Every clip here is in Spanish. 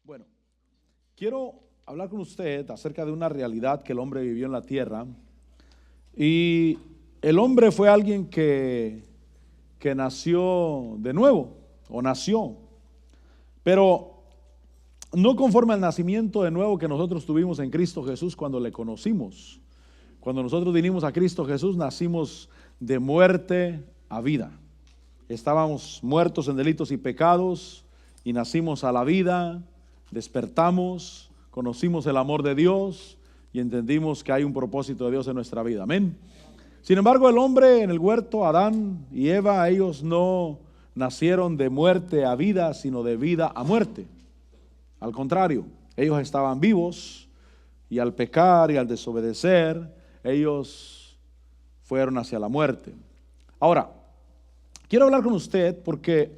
Bueno, quiero hablar con usted acerca de una realidad que el hombre vivió en la tierra. Y el hombre fue alguien que nació de nuevo, o nació, pero no conforme al nacimiento de nuevo que nosotros tuvimos en Cristo Jesús cuando le conocimos. Cuando nosotros vinimos a Cristo Jesús, nacimos de muerte a vida. Estábamos muertos en delitos y pecados y nacimos a la vida, despertamos, conocimos el amor de Dios y entendimos que hay un propósito de Dios en nuestra vida. Amén. Sin embargo, el hombre en el huerto, Adán y Eva, ellos no nacieron de muerte a vida, sino de vida a muerte. Al contrario, ellos estaban vivos y al pecar y al desobedecer, ellos fueron hacia la muerte. Ahora, quiero hablar con usted porque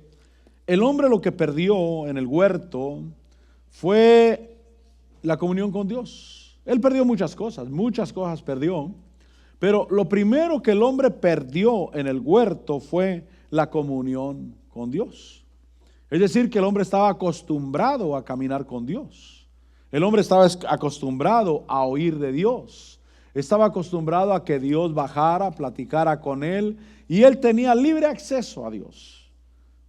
el hombre lo que perdió en el huerto fue la comunión con Dios. Él perdió muchas cosas perdió, pero lo primero que el hombre perdió en el huerto fue la comunión con Dios. Es decir, que el hombre estaba acostumbrado a caminar con Dios. El hombre estaba acostumbrado a oír de Dios. Estaba acostumbrado a que Dios bajara, platicara con él, y él tenía libre acceso a Dios.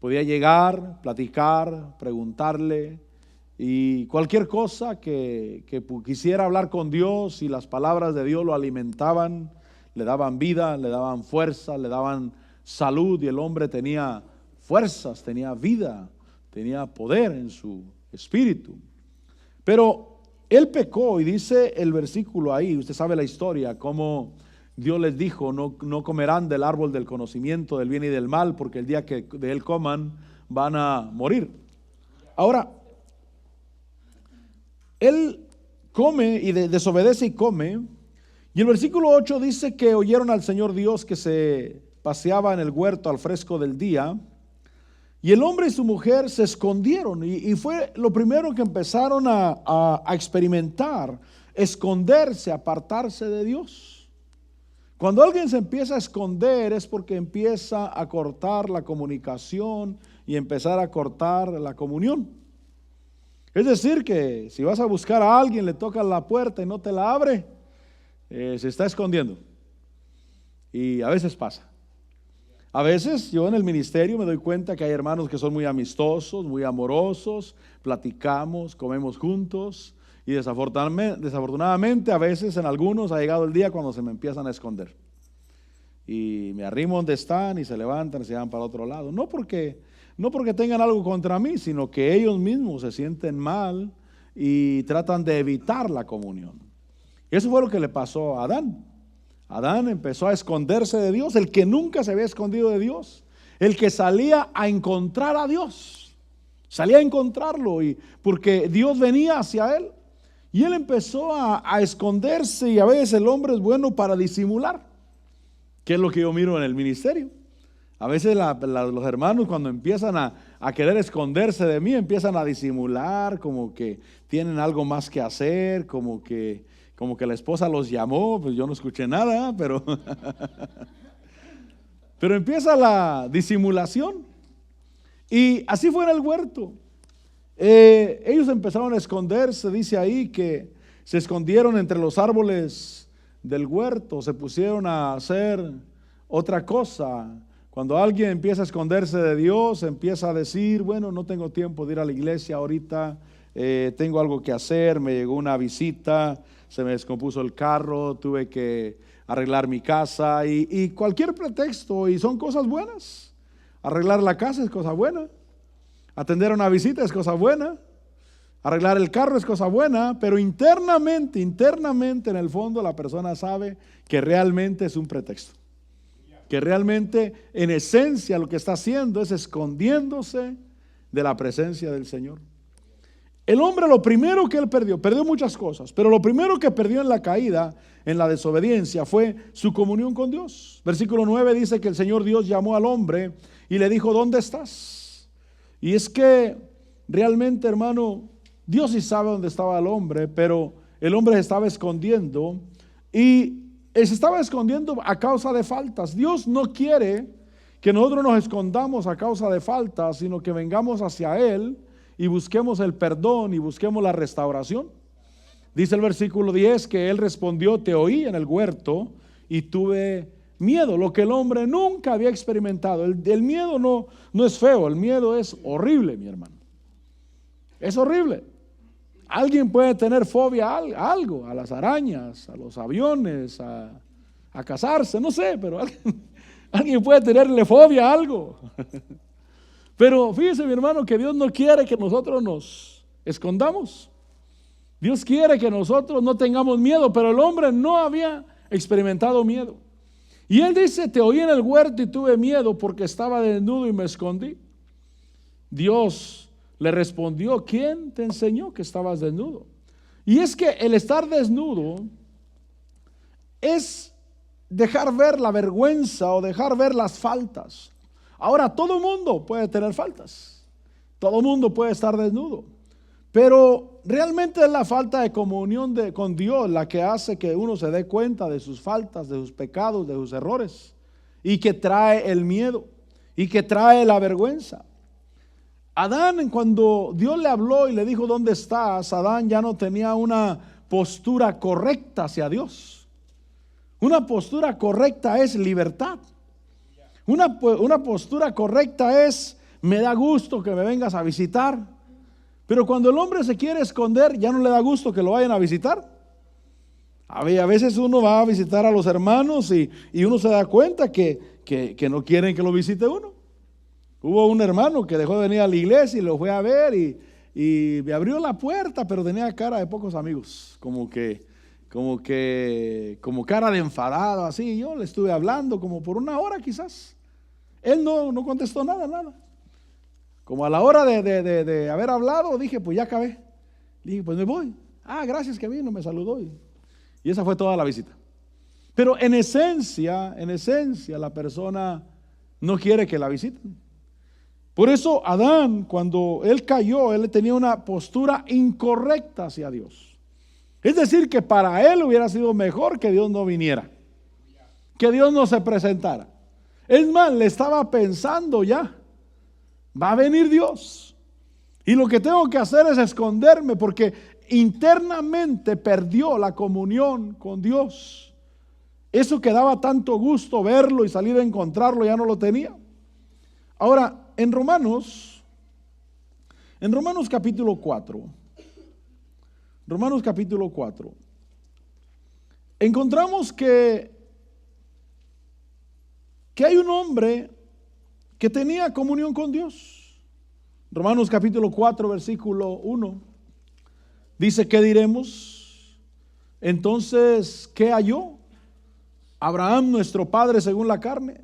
Podía llegar, platicar, preguntarle, y cualquier cosa que quisiera hablar con Dios, y las palabras de Dios lo alimentaban, le daban vida, le daban fuerza, le daban salud, y el hombre tenía fuerzas, tenía vida, tenía poder en su espíritu. Pero él pecó, y dice el versículo ahí, usted sabe la historia, cómo Dios les dijo: no comerán del árbol del conocimiento del bien y del mal, porque el día que de él coman van a morir. Ahora, él come y desobedece y come, y el versículo 8 dice que oyeron al Señor Dios que se paseaba en el huerto al fresco del día, y el hombre y su mujer se escondieron, y fue lo primero que empezaron a experimentar: esconderse, apartarse de Dios. Cuando alguien se empieza a esconder es porque empieza a cortar la comunicación y empezar a cortar la comunión. Es decir, que si vas a buscar a alguien, le tocas la puerta y no te la abre, se está escondiendo. Y a veces pasa. A veces yo en el ministerio me doy cuenta que hay hermanos que son muy amistosos, muy amorosos, platicamos, comemos juntos, y desafortunadamente a veces en algunos ha llegado el día cuando se me empiezan a esconder. Y me arrimo donde están y se levantan y se van para otro lado. No porque tengan algo contra mí, sino que ellos mismos se sienten mal y tratan de evitar la comunión. Eso fue lo que le pasó a Adán. Adán empezó a esconderse de Dios, el que nunca se había escondido de Dios, el que salía a encontrar a Dios, salía a encontrarlo, y porque Dios venía hacia él, y él empezó a esconderse. Y a veces el hombre es bueno para disimular, que es lo que yo miro en el ministerio. A veces los hermanos, cuando empiezan a querer esconderse de mí, empiezan a disimular, como que tienen algo más que hacer, como que la esposa los llamó. Pues yo no escuché nada, pero empieza la disimulación. Y así fue en el huerto. Ellos empezaron a esconderse. Dice ahí que se escondieron entre los árboles del huerto, se pusieron a hacer otra cosa. Cuando alguien empieza a esconderse de Dios, empieza a decir: bueno, no tengo tiempo de ir a la iglesia ahorita, tengo algo que hacer, me llegó una visita, se me descompuso el carro, tuve que arreglar mi casa, y cualquier pretexto. Y son cosas buenas. Arreglar la casa es cosa buena, atender a una visita es cosa buena, arreglar el carro es cosa buena, pero internamente en el fondo la persona sabe que realmente es un pretexto, que realmente en esencia lo que está haciendo es escondiéndose de la presencia del Señor. El hombre, lo primero que él perdió muchas cosas, pero lo primero que perdió en la caída, en la desobediencia, fue su comunión con Dios. Versículo 9 dice que el Señor Dios llamó al hombre y le dijo: ¿dónde estás? Y es que realmente, hermano, Dios sí sabe dónde estaba el hombre, pero el hombre se estaba escondiendo, y se estaba escondiendo a causa de faltas. Dios no quiere que nosotros nos escondamos a causa de faltas, sino que vengamos hacia Él y busquemos el perdón y busquemos la restauración. Dice el versículo 10 que él respondió: te oí en el huerto y tuve miedo, lo que el hombre nunca había experimentado. El miedo no es feo, el miedo es horrible, mi hermano. Es horrible. Alguien puede tener fobia a algo, a las arañas, a los aviones, a casarse, no sé, pero alguien puede tenerle fobia a algo. Pero fíjese, mi hermano, que Dios no quiere que nosotros nos escondamos. Dios quiere que nosotros no tengamos miedo, pero el hombre no había experimentado miedo. Y él dice: te oí en el huerto y tuve miedo porque estaba desnudo y me escondí. Dios le respondió: ¿quién te enseñó que estabas desnudo? Y es que el estar desnudo es dejar ver la vergüenza o dejar ver las faltas. Ahora, todo mundo puede tener faltas, todo mundo puede estar desnudo, pero realmente es la falta de comunión con Dios la que hace que uno se dé cuenta de sus faltas, de sus pecados, de sus errores, y que trae el miedo y que trae la vergüenza. Adán, cuando Dios le habló y le dijo: ¿dónde estás?, Adán ya no tenía una postura correcta hacia Dios. Una postura correcta es libertad. Una postura correcta es: me da gusto que me vengas a visitar. Pero cuando el hombre se quiere esconder, ya no le da gusto que lo vayan a visitar. A veces uno va a visitar a los hermanos y uno se da cuenta que no quieren que lo visite uno. Hubo un hermano que dejó de venir a la iglesia y lo fue a ver y me abrió la puerta, pero tenía cara de pocos amigos, como cara de enfadado, así. Yo le estuve hablando como por una hora quizás. Él no contestó nada. Como a la hora de haber hablado, dije: pues ya acabé. Le dije: pues me voy. Ah, gracias que vino, me saludó. Y esa fue toda la visita. Pero en esencia, la persona no quiere que la visiten. Por eso Adán, cuando él cayó, él tenía una postura incorrecta hacia Dios. Es decir, que para él hubiera sido mejor que Dios no viniera, que Dios no se presentara. Es más, le estaba pensando ya: va a venir Dios y lo que tengo que hacer es esconderme, porque internamente perdió la comunión con Dios. Eso que daba tanto gusto verlo y salir a encontrarlo, ya no lo tenía. Ahora, en Romanos capítulo 4, encontramos que hay un hombre que tenía comunión con Dios. Romanos capítulo 4, versículo 1, dice: ¿qué diremos? Entonces, ¿qué halló Abraham nuestro padre según la carne?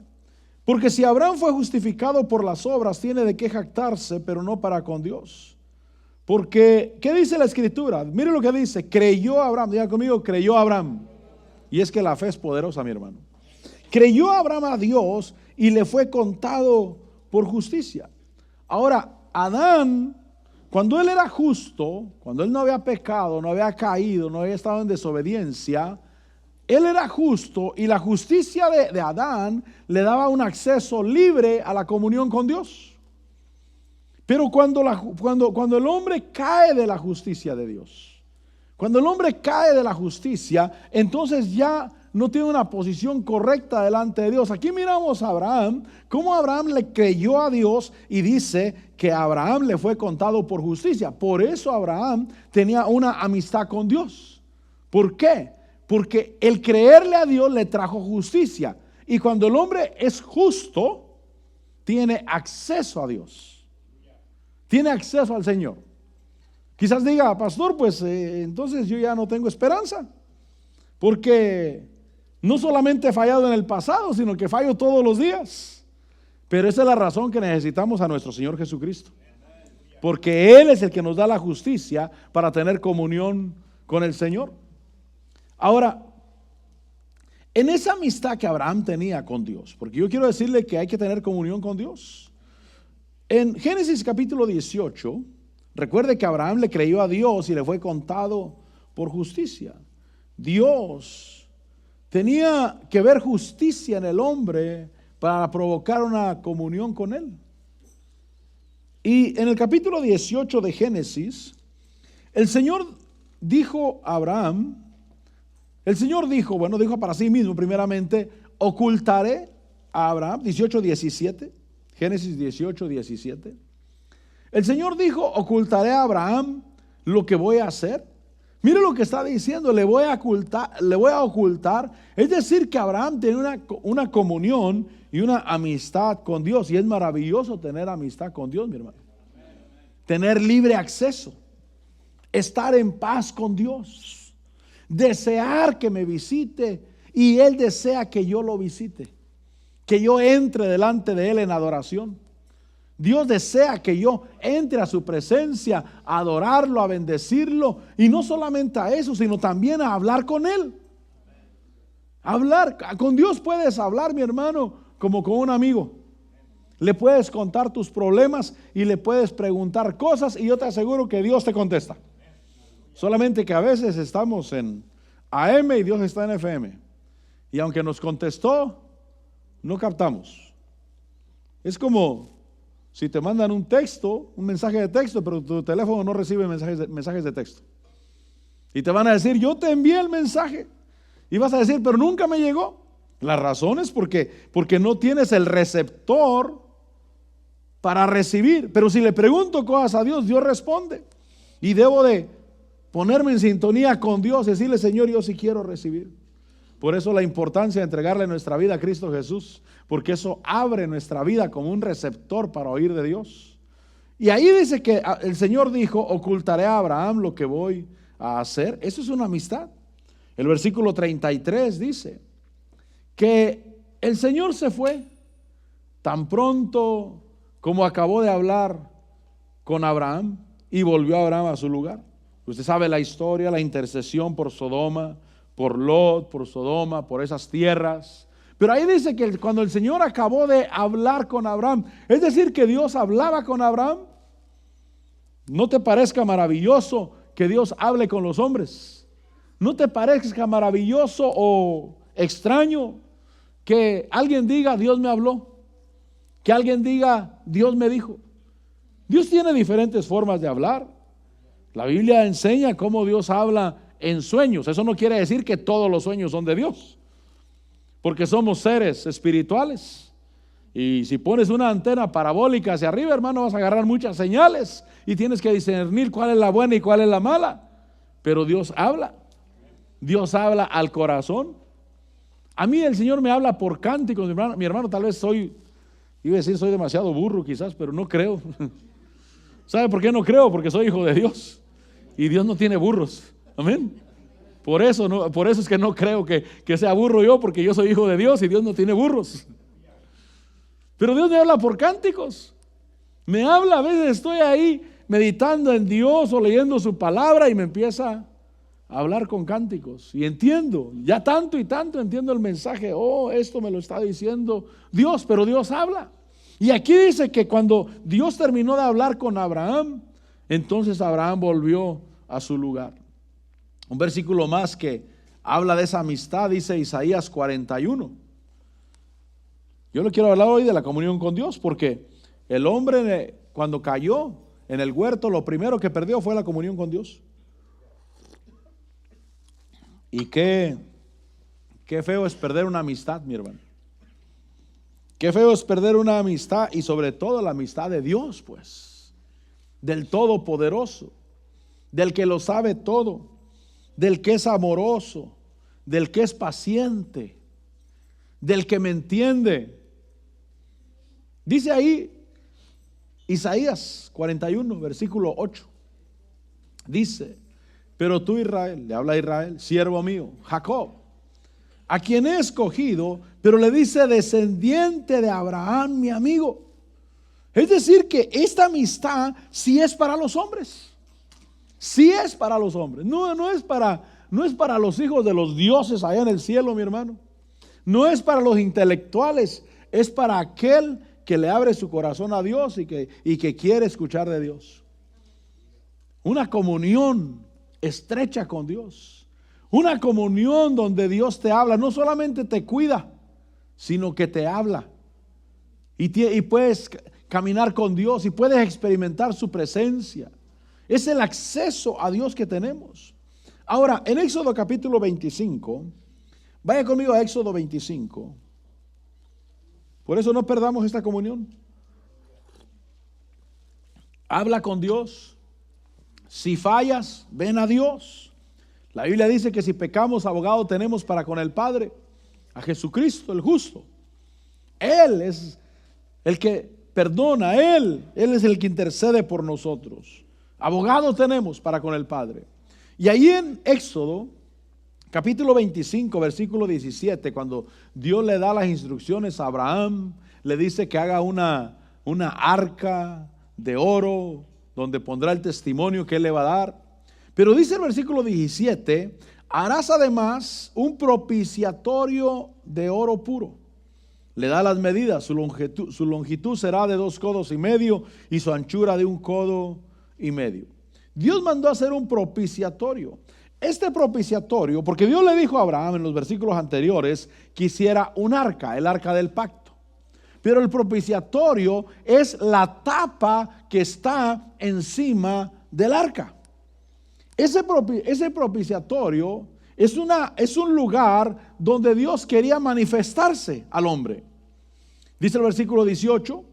Porque si Abraham fue justificado por las obras, tiene de qué jactarse, pero no para con Dios. Porque, ¿qué dice la escritura? Mire lo que dice: creyó Abraham. Diga conmigo: creyó Abraham. Y es que la fe es poderosa, mi hermano. Creyó Abraham a Dios y le fue contado por justicia. Ahora, Adán, cuando él era justo, cuando él no había pecado, no había caído, no había estado en desobediencia, él era justo, y la justicia de Adán le daba un acceso libre a la comunión con Dios. Pero cuando el hombre cae de la justicia de Dios, cuando el hombre cae de la justicia, entonces ya no tiene una posición correcta delante de Dios. Aquí miramos a Abraham, cómo Abraham le creyó a Dios, y dice que a Abraham le fue contado por justicia. Por eso Abraham tenía una amistad con Dios. ¿Por qué? Porque el creerle a Dios le trajo justicia. Y cuando el hombre es justo, tiene acceso a Dios, tiene acceso al Señor. Quizás diga: pastor, pues entonces yo ya no tengo esperanza, porque no solamente he fallado en el pasado, sino que fallo todos los días. Pero esa es la razón que necesitamos a nuestro Señor Jesucristo, porque Él es el que nos da la justicia para tener comunión con el Señor. Ahora, en esa amistad que Abraham tenía con Dios, porque yo quiero decirle que hay que tener comunión con Dios. En Génesis capítulo 18, recuerde que Abraham le creyó a Dios y le fue contado por justicia. Dios tenía que ver justicia en el hombre para provocar una comunión con él. Y en el capítulo 18 de Génesis, el Señor dijo a Abraham, dijo para sí mismo primeramente, ocultaré a Abraham, 18:17, Génesis 18:17. El Señor dijo, ocultaré a Abraham lo que voy a hacer. Mire lo que está diciendo, le voy a ocultar. Es decir, que Abraham tiene una comunión y una amistad con Dios. Y es maravilloso tener amistad con Dios, mi hermano. Tener libre acceso, estar en paz con Dios, desear que me visite y Él desea que yo lo visite, que yo entre delante de Él en adoración. Dios desea que yo entre a su presencia, a adorarlo, a bendecirlo, y no solamente a eso, sino también a hablar con Él. Hablar, con Dios puedes hablar, mi hermano, como con un amigo. Le puedes contar tus problemas y le puedes preguntar cosas y yo te aseguro que Dios te contesta. Solamente que a veces estamos en AM y Dios está en FM. Y aunque nos contestó, no captamos. Es como si te mandan un mensaje de texto, pero tu teléfono no recibe mensajes de texto. Y te van a decir, yo te envié el mensaje. Y vas a decir, pero nunca me llegó. La razón es porque no tienes el receptor para recibir. Pero si le pregunto cosas a Dios, Dios responde. Y debo de ponerme en sintonía con Dios y decirle, Señor, yo sí quiero recibir. Por eso la importancia de entregarle nuestra vida a Cristo Jesús, porque eso abre nuestra vida como un receptor para oír de Dios. Y ahí dice que el Señor dijo, ocultaré a Abraham lo que voy a hacer. Eso es una amistad. El versículo 33 dice que el Señor se fue tan pronto como acabó de hablar con Abraham y volvió a Abraham a su lugar. Usted sabe la historia, la intercesión por Sodoma, por Lot, por Sodoma, por esas tierras. Pero ahí dice que cuando el Señor acabó de hablar con Abraham, es decir, que Dios hablaba con Abraham. ¿No te parezca maravilloso que Dios hable con los hombres? ¿No te parezca maravilloso o extraño que alguien diga, Dios me habló? Que alguien diga, Dios me dijo. Dios tiene diferentes formas de hablar. La Biblia enseña cómo Dios habla en sueños. Eso no quiere decir que todos los sueños son de Dios, porque somos seres espirituales. Y si pones una antena parabólica hacia arriba, hermano, vas a agarrar muchas señales y tienes que discernir cuál es la buena y cuál es la mala. Pero Dios habla. Dios habla al corazón. A mí el Señor me habla por cánticos, mi hermano. Tal vez soy demasiado burro quizás, pero no creo. ¿Sabe por qué no creo? Porque soy hijo de Dios y Dios no tiene burros. Amén. Por eso es que no creo que sea burro yo, porque yo soy hijo de Dios y Dios no tiene burros. Pero Dios me habla por cánticos. Me habla, a veces estoy ahí meditando en Dios o leyendo su palabra y me empieza a hablar con cánticos. Y entiendo, ya tanto y tanto entiendo el mensaje. Oh, esto me lo está diciendo Dios, pero Dios habla. Y aquí dice que cuando Dios terminó de hablar con Abraham, entonces Abraham volvió a su lugar. Un versículo más que habla de esa amistad, dice Isaías 41. Yo le quiero hablar hoy de la comunión con Dios, porque el hombre cuando cayó en el huerto, lo primero que perdió fue la comunión con Dios. Y qué feo es perder una amistad, mi hermano. Qué feo es perder una amistad, y sobre todo la amistad de Dios, pues, del Todopoderoso, del que lo sabe todo, del que es amoroso, del que es paciente, del que me entiende. Dice ahí Isaías 41, versículo 8. Dice, pero tú, Israel, le habla a Israel, siervo mío, Jacob, a quien he escogido, pero le dice descendiente de Abraham, mi amigo. Es decir, que esta amistad sí es para los hombres. Sí es para los hombres. No es para los hijos de los dioses allá en el cielo, mi hermano. No es para los intelectuales. Es para aquel que le abre su corazón a Dios y que quiere escuchar de Dios. Una comunión estrecha con Dios. Una comunión donde Dios te habla. No solamente te cuida, sino que te habla. Y puedes caminar con Dios y puedes experimentar su presencia. Es el acceso a Dios que tenemos. Ahora, en Éxodo capítulo 25, vaya conmigo a Éxodo 25. Por eso no perdamos esta comunión. Habla con Dios. Si fallas, ven a Dios. La Biblia dice que si pecamos, abogado tenemos para con el Padre, a Jesucristo el justo. Él es el que perdona, Él es el que intercede por nosotros. Abogado tenemos para con el Padre. Y ahí en Éxodo capítulo 25, versículo 17, cuando Dios le da las instrucciones a Abraham, le dice que haga una arca de oro donde pondrá el testimonio que él le va a dar. Pero dice el versículo 17, harás además un propiciatorio de oro puro. Le da las medidas, su longitud será de 2 codos y medio y su anchura de 1 codo y medio. Dios mandó a hacer un propiciatorio. Este propiciatorio, porque Dios le dijo a Abraham en los versículos anteriores que hiciera un arca, el arca del pacto. Pero el propiciatorio es la tapa que está encima del arca. Ese propiciatorio es un lugar donde Dios quería manifestarse al hombre. Dice el versículo 18,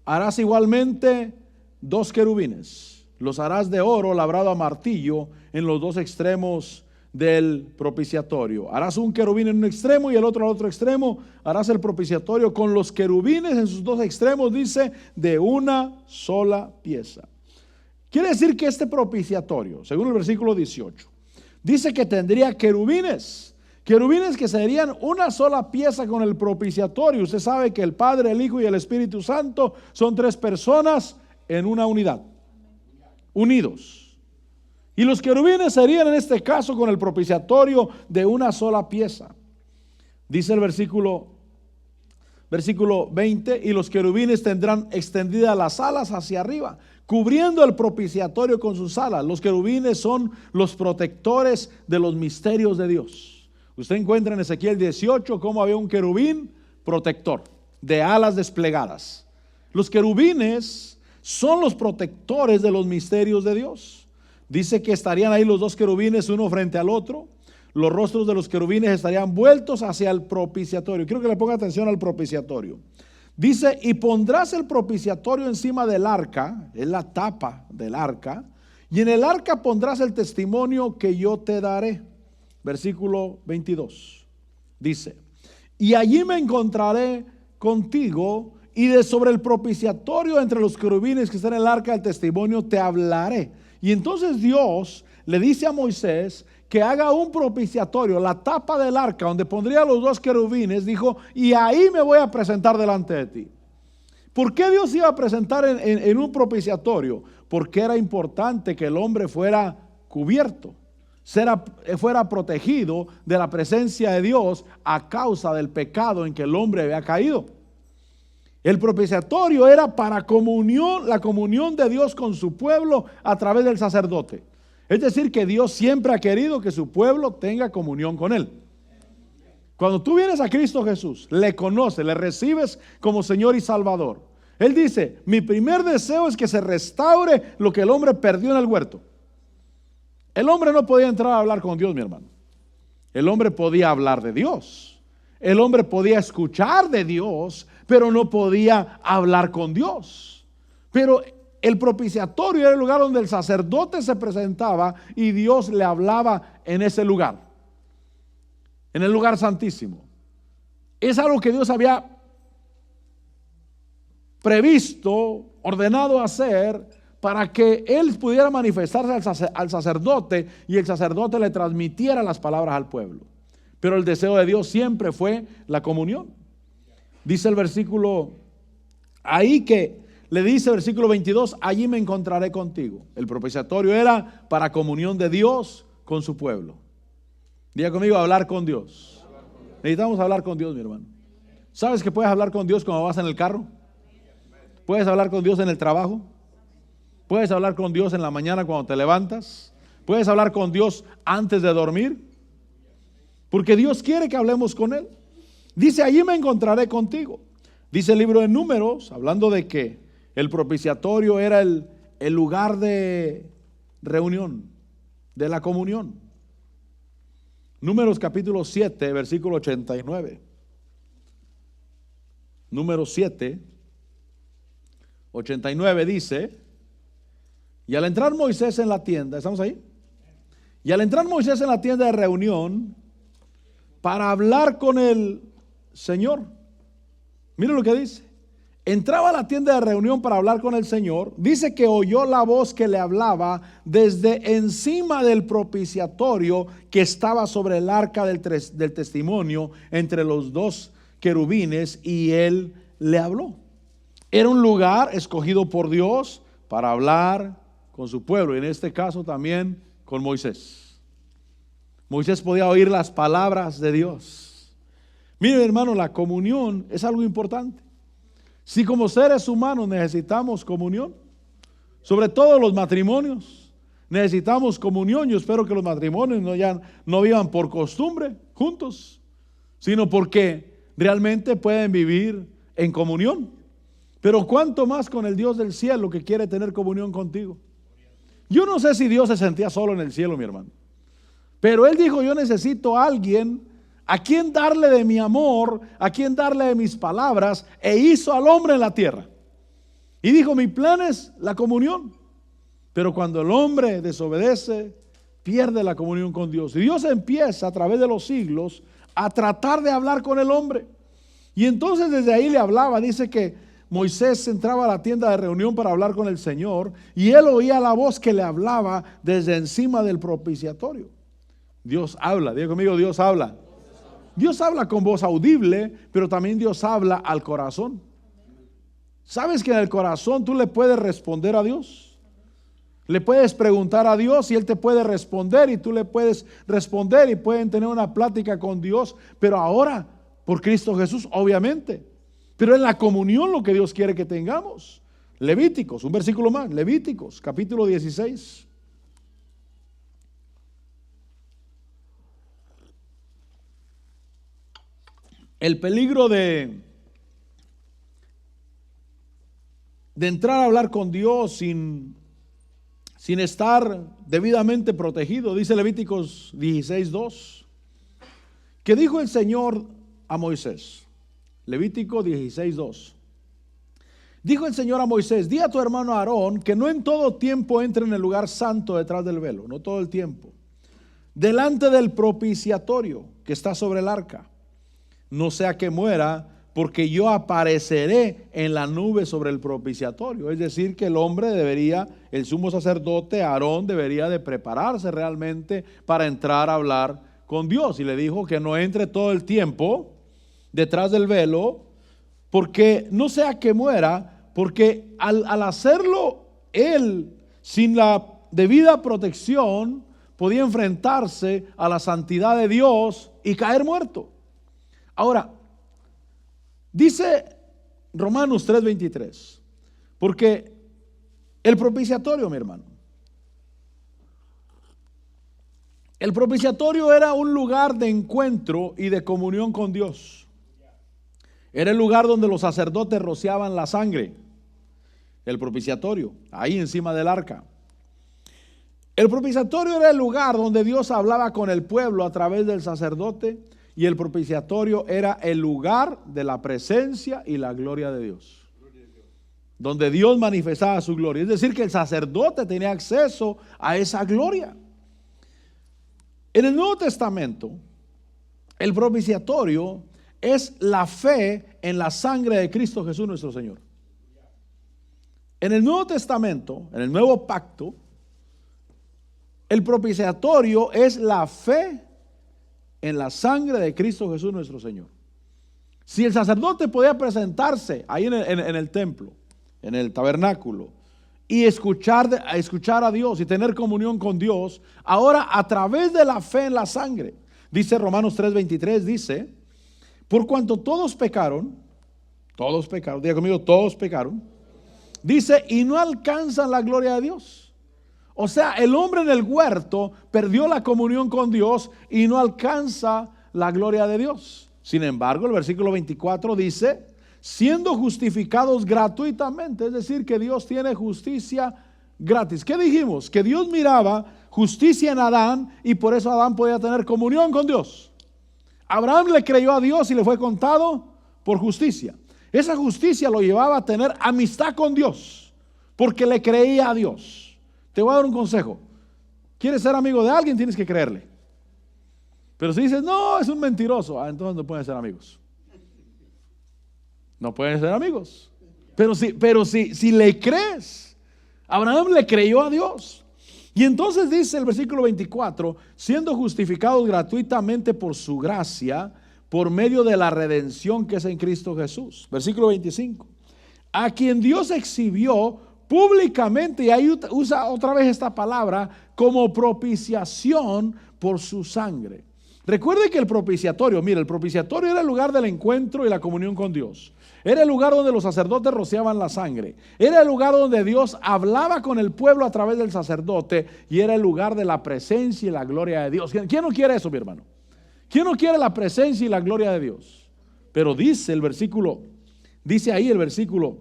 harás igualmente 2 querubines. Los harás de oro labrado a martillo en los 2 extremos del propiciatorio. Harás un querubín en un extremo y el otro al otro extremo. Harás el propiciatorio con los querubines en sus 2 extremos, dice, de una sola pieza. Quiere decir que este propiciatorio, según el versículo 18, dice que tendría querubines que serían una sola pieza con el propiciatorio. Usted sabe que el Padre, el Hijo y el Espíritu Santo son 3 personas en una unidad, unidos. Y los querubines serían en este caso con el propiciatorio de una sola pieza. Dice el versículo 20, y los querubines tendrán extendidas las alas hacia arriba, cubriendo el propiciatorio con sus alas. Los querubines son los protectores de los misterios de Dios. Usted encuentra en Ezequiel 18 cómo había un querubín protector de alas desplegadas. Los querubines son los protectores de los misterios de Dios. Dice que estarían ahí los 2 querubines uno frente al otro. Los rostros de los querubines estarían vueltos hacia el propiciatorio. Quiero que le ponga atención al propiciatorio. Dice, y pondrás el propiciatorio encima del arca, es la tapa del arca, y en el arca pondrás el testimonio que yo te daré. Versículo 22. Dice, y allí me encontraré contigo, y de sobre el propiciatorio entre los querubines que están en el arca del testimonio te hablaré. Y entonces Dios le dice a Moisés que haga un propiciatorio, la tapa del arca donde pondría los 2 querubines, dijo, y ahí me voy a presentar delante de ti. ¿Por qué Dios iba a presentar en un propiciatorio? Porque era importante que el hombre fuera cubierto, fuera protegido de la presencia de Dios a causa del pecado en que el hombre había caído. El propiciatorio era para comunión, la comunión de Dios con su pueblo a través del sacerdote. Es decir, que Dios siempre ha querido que su pueblo tenga comunión con Él. Cuando tú vienes a Cristo Jesús, le conoces, le recibes como Señor y Salvador. Él dice, mi primer deseo es que se restaure lo que el hombre perdió en el huerto. El hombre no podía entrar a hablar con Dios, mi hermano. El hombre podía hablar de Dios. El hombre podía escuchar de Dios, pero no podía hablar con Dios. Pero el propiciatorio era el lugar donde el sacerdote se presentaba y Dios le hablaba en ese lugar, en el lugar santísimo. Es algo que Dios había previsto, ordenado hacer para que Él pudiera manifestarse al sacerdote y el sacerdote le transmitiera las palabras al pueblo. Pero el deseo de Dios siempre fue la comunión. Dice el versículo ahí que le dice el versículo 22, allí me encontraré contigo. El propiciatorio era para comunión de Dios con su pueblo. Diga conmigo, hablar con Dios. Necesitamos hablar con Dios, mi hermano. ¿Sabes que puedes hablar con Dios cuando vas en el carro? Puedes hablar con Dios en el trabajo. Puedes hablar con Dios en la mañana cuando te levantas. Puedes hablar con Dios antes de dormir. Porque Dios quiere que hablemos con Él. Dice, allí me encontraré contigo. Dice el libro de Números, hablando de que El propiciatorio era el lugar de reunión, de la comunión. Números capítulo 7, versículo 89. Número 7, 89 dice: y al entrar Moisés en la tienda, ¿estamos ahí? Y al entrar Moisés en la tienda de reunión para hablar con el Señor, mire lo que dice. Entraba a la tienda de reunión para hablar con el Señor. Dice que oyó la voz que le hablaba desde encima del propiciatorio que estaba sobre el arca del testimonio entre los dos querubines, y él le habló. Era un lugar escogido por Dios para hablar con su pueblo, y en este caso también con Moisés. Moisés podía oír las palabras de Dios. Mire, hermano, la comunión es algo importante. Si como seres humanos necesitamos comunión, sobre todo los matrimonios, necesitamos comunión. Yo espero que los matrimonios no vivan por costumbre juntos, sino porque realmente pueden vivir en comunión. Pero cuánto más con el Dios del cielo, que quiere tener comunión contigo. Yo no sé si Dios se sentía solo en el cielo, mi hermano, pero Él dijo: yo necesito a alguien a quien darle de mi amor, a quien darle de mis palabras, e hizo al hombre en la tierra. Y dijo: mi plan es la comunión. Pero cuando el hombre desobedece, pierde la comunión con Dios. Y Dios empieza a través de los siglos a tratar de hablar con el hombre. Y entonces desde ahí le hablaba. Dice que Moisés entraba a la tienda de reunión para hablar con el Señor, y él oía la voz que le hablaba desde encima del propiciatorio. Dios habla, diga conmigo: Dios habla. Dios habla con voz audible, pero también Dios habla al corazón. ¿Sabes que en el corazón tú le puedes responder a Dios? Le puedes preguntar a Dios y Él te puede responder, y tú le puedes responder, y pueden tener una plática con Dios, pero ahora por Cristo Jesús, obviamente. Pero en la comunión lo que Dios quiere que tengamos. Levíticos, un versículo más, Levíticos capítulo 16. El peligro de entrar a hablar con Dios sin estar debidamente protegido. Dice Levíticos 16:2, que dijo el Señor a Moisés. Levítico 16:2. Dijo el Señor a Moisés: di a tu hermano Aarón que no en todo tiempo entre en el lugar santo detrás del velo, no todo el tiempo, delante del propiciatorio que está sobre el arca, no sea que muera, porque yo apareceré en la nube sobre el propiciatorio. Es decir, que el hombre debería, el sumo sacerdote Aarón debería de prepararse realmente para entrar a hablar con Dios. Y le dijo que no entre todo el tiempo detrás del velo, porque no sea que muera, porque al hacerlo él sin la debida protección, podía enfrentarse a la santidad de Dios y caer muerto. Ahora, dice Romanos 3:23, porque el propiciatorio, mi hermano, el propiciatorio era un lugar de encuentro y de comunión con Dios. Era el lugar donde los sacerdotes rociaban la sangre. El propiciatorio, ahí encima del arca. El propiciatorio era el lugar donde Dios hablaba con el pueblo a través del sacerdote. Y el propiciatorio era el lugar de la presencia y la gloria de Dios, donde Dios manifestaba su gloria. Es decir, que el sacerdote tenía acceso a esa gloria. En el Nuevo Testamento, el propiciatorio es la fe en la sangre de Cristo Jesús nuestro Señor. En el Nuevo Testamento, en el Nuevo Pacto, el propiciatorio es la fe en la sangre de Cristo Jesús nuestro Señor. Si el sacerdote podía presentarse ahí en el templo, en el tabernáculo, y escuchar a Dios y tener comunión con Dios, ahora a través de la fe en la sangre, dice Romanos 3:23, dice: por cuanto todos pecaron, diga conmigo, todos pecaron, dice, y no alcanzan la gloria de Dios. O sea, el hombre en el huerto perdió la comunión con Dios y no alcanza la gloria de Dios. Sin embargo, el versículo 24 dice: siendo justificados gratuitamente. Es decir, que Dios tiene justicia gratis. ¿Qué dijimos? Que Dios miraba justicia en Adán y por eso Adán podía tener comunión con Dios. Abraham le creyó a Dios y le fue contado por justicia. Esa justicia lo llevaba a tener amistad con Dios porque le creía a Dios. Te voy a dar un consejo. ¿Quieres ser amigo de alguien? Tienes que creerle. Pero si dices, no, es un mentiroso, entonces no pueden ser amigos. No pueden ser amigos. Pero si le crees, Abraham le creyó a Dios. Y entonces dice el versículo 24, siendo justificados gratuitamente por su gracia, por medio de la redención que es en Cristo Jesús. Versículo 25, a quien Dios exhibió públicamente, y ahí usa otra vez esta palabra, como propiciación por su sangre. Recuerde que el propiciatorio, mira, el propiciatorio era el lugar del encuentro y la comunión con Dios. Era el lugar donde los sacerdotes rociaban la sangre. Era el lugar donde Dios hablaba con el pueblo a través del sacerdote. Y era el lugar de la presencia y la gloria de Dios. ¿Quién no quiere eso, mi hermano? ¿Quién no quiere la presencia y la gloria de Dios? Pero dice ahí el versículo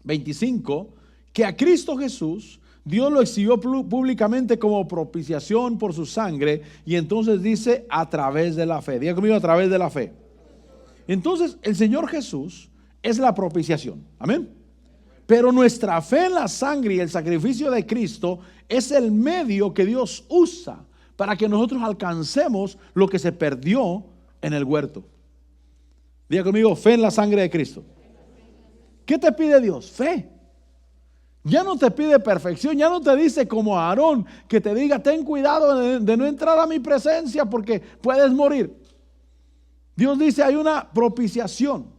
25, que a Cristo Jesús Dios lo exhibió públicamente como propiciación por su sangre. Y entonces dice a través de la fe. Diga conmigo, a través de la fe. Entonces el Señor Jesús es la propiciación, amén. Pero nuestra fe en la sangre y el sacrificio de Cristo es el medio que Dios usa para que nosotros alcancemos lo que se perdió en el huerto. Diga conmigo, fe en la sangre de Cristo. ¿Qué te pide Dios? Fe. Ya no te pide perfección, ya no te dice como a Aarón que te diga, ten cuidado de no entrar a mi presencia porque puedes morir. Dios dice, hay una propiciación.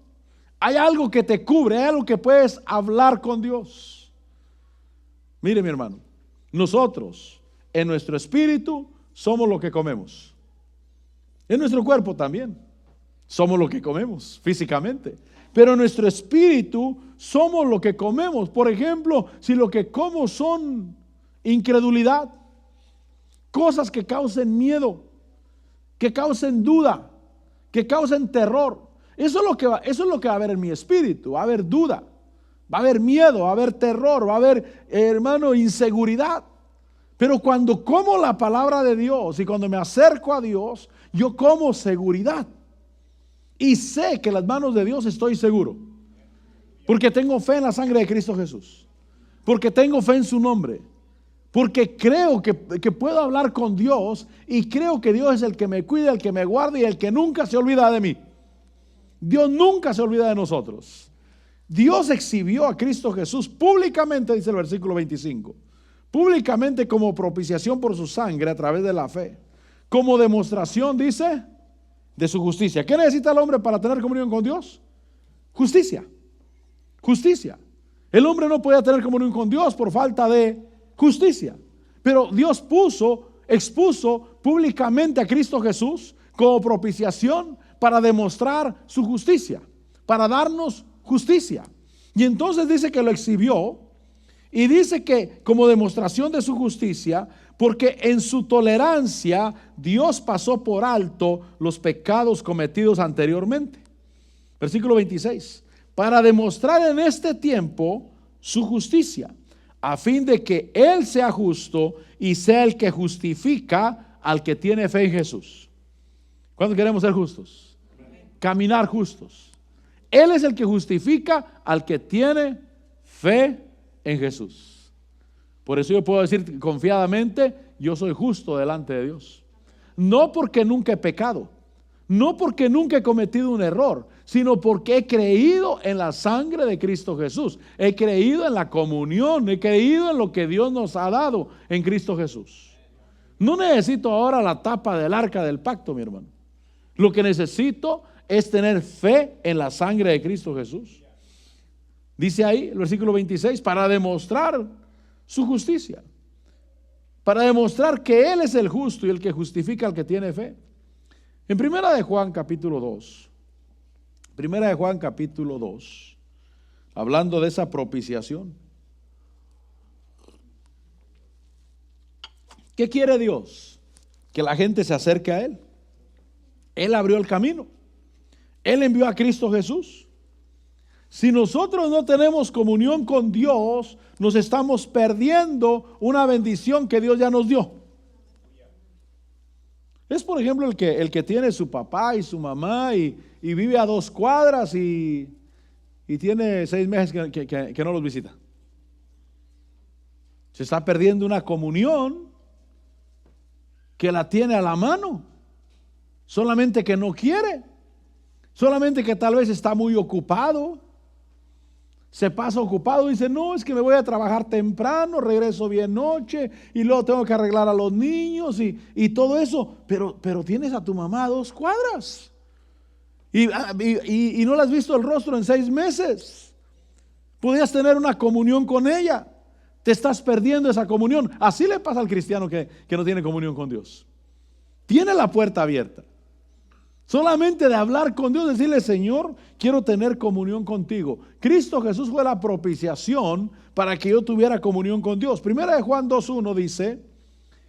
Hay algo que te cubre, hay algo que puedes hablar con Dios. Mire, mi hermano, nosotros en nuestro espíritu somos lo que comemos. En nuestro cuerpo también somos lo que comemos físicamente. Pero en nuestro espíritu somos lo que comemos. Por ejemplo, si lo que como son incredulidad, cosas que causen miedo, que causen duda, que causen terror. Eso es lo que va a haber en mi espíritu. Va a haber duda, va a haber miedo, va a haber terror, va a haber, hermano, inseguridad. Pero cuando como la palabra de Dios y cuando me acerco a Dios, yo como seguridad. Y sé que en las manos de Dios estoy seguro. Porque tengo fe en la sangre de Cristo Jesús. Porque tengo fe en su nombre. Porque creo que puedo hablar con Dios y creo que Dios es el que me cuida, el que me guarda y el que nunca se olvida de mí. Dios nunca se olvida de nosotros. Dios exhibió a Cristo Jesús públicamente, dice el versículo 25, públicamente como propiciación por su sangre a través de la fe, como demostración, dice, de su justicia. ¿Qué necesita el hombre para tener comunión con Dios? Justicia. Justicia. El hombre no podía tener comunión con Dios por falta de justicia. Pero Dios expuso públicamente a Cristo Jesús como propiciación para demostrar su justicia, para darnos justicia. Y entonces dice que lo exhibió y dice que como demostración de su justicia, porque en su tolerancia Dios pasó por alto los pecados cometidos anteriormente. Versículo 26, para demostrar en este tiempo su justicia, a fin de que Él sea justo y sea el que justifica al que tiene fe en Jesús. ¿Cuántos queremos ser justos? Caminar justos. Él es el que justifica al que tiene fe en Jesús. Por eso yo puedo decir confiadamente, yo soy justo delante de Dios. No porque nunca he pecado, no porque nunca he cometido un error, sino porque he creído en la sangre de Cristo Jesús. He creído en la comunión, he creído en lo que Dios nos ha dado en Cristo Jesús. No necesito ahora la tapa del arca del pacto, mi hermano. Lo que necesito es tener fe en la sangre de Cristo Jesús. Dice ahí el versículo 26, para demostrar su justicia, para demostrar que Él es el justo y el que justifica al que tiene fe. En Primera de Juan capítulo 2, Primera de Juan capítulo 2, hablando de esa propiciación. ¿Qué quiere Dios? Que la gente se acerque a Él. Él abrió el camino. Él envió a Cristo Jesús. Si nosotros no tenemos comunión con Dios, nos estamos perdiendo una bendición que Dios ya nos dio. Es por ejemplo el que tiene su papá y su mamá y vive a 2 cuadras y tiene 6 meses que no los visita. Se está perdiendo una comunión que la tiene a la mano, solamente que no quiere, solamente que tal vez está muy ocupado. Se pasa ocupado y dice, no, es que me voy a trabajar temprano, regreso bien noche y luego tengo que arreglar a los niños y todo eso. Pero tienes a tu mamá a 2 cuadras y no le has visto el rostro en 6 meses. Podías tener una comunión con ella. Te estás perdiendo esa comunión. Así le pasa al cristiano que no tiene comunión con Dios. Tiene la puerta abierta. Solamente de hablar con Dios, decirle, Señor, quiero tener comunión contigo. Cristo Jesús fue la propiciación para que yo tuviera comunión con Dios. Primera de Juan 2:1 dice,